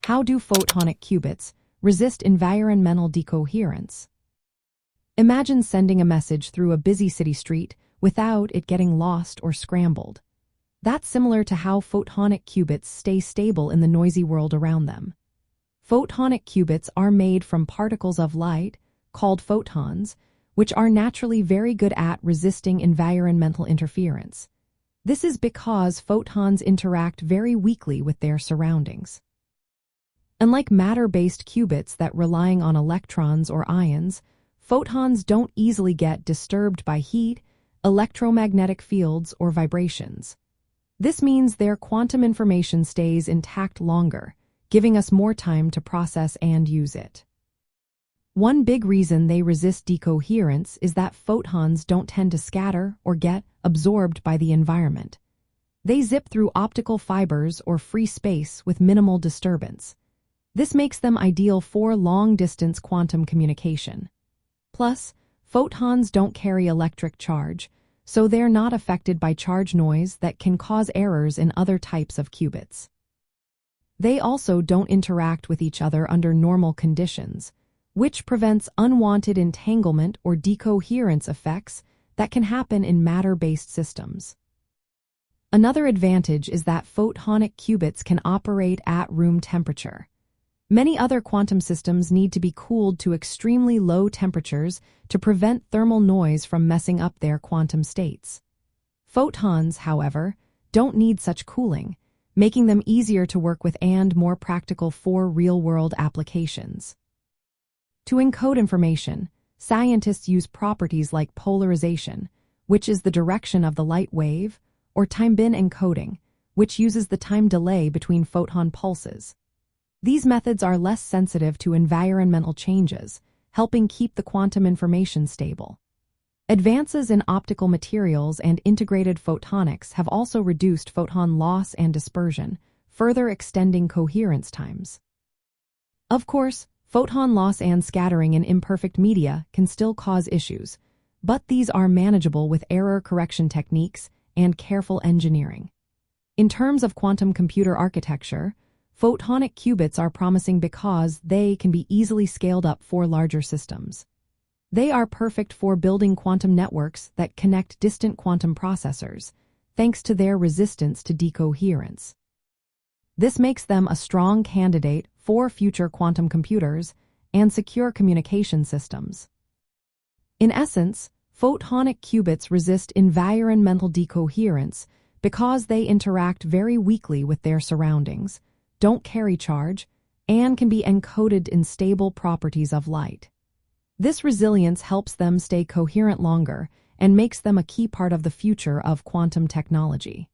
How do photonic qubits resist environmental decoherence? Imagine sending a message through a busy city street without it getting lost or scrambled. That's similar to how photonic qubits stay stable in the noisy world around them. Photonic qubits are made from particles of light, called photons, which are naturally very good at resisting environmental interference. This is because photons interact very weakly with their surroundings. Unlike matter-based qubits that rely on electrons or ions, photons don't easily get disturbed by heat, electromagnetic fields, or vibrations. This means their quantum information stays intact longer, giving us more time to process and use it. One big reason they resist decoherence is that photons don't tend to scatter or get absorbed by the environment. They zip through optical fibers or free space with minimal disturbance. This makes them ideal for long-distance quantum communication. Plus, photons don't carry electric charge, so they're not affected by charge noise that can cause errors in other types of qubits. They also don't interact with each other under normal conditions, which prevents unwanted entanglement or decoherence effects that can happen in matter-based systems. Another advantage is that photonic qubits can operate at room temperature. Many other quantum systems need to be cooled to extremely low temperatures to prevent thermal noise from messing up their quantum states. Photons, however, don't need such cooling, making them easier to work with and more practical for real-world applications. To encode information, scientists use properties like polarization, which is the direction of the light wave, or time-bin encoding, which uses the time delay between photon pulses. These methods are less sensitive to environmental changes, helping keep the quantum information stable. Advances in optical materials and integrated photonics have also reduced photon loss and dispersion, further extending coherence times. Of course, photon loss and scattering in imperfect media can still cause issues, but these are manageable with error correction techniques and careful engineering. In terms of quantum computer architecture, photonic qubits are promising because they can be easily scaled up for larger systems. They are perfect for building quantum networks that connect distant quantum processors, thanks to their resistance to decoherence. This makes them a strong candidate for future quantum computers and secure communication systems. In essence, photonic qubits resist environmental decoherence because they interact very weakly with their surroundings, don't carry charge, and can be encoded in stable properties of light. This resilience helps them stay coherent longer and makes them a key part of the future of quantum technology.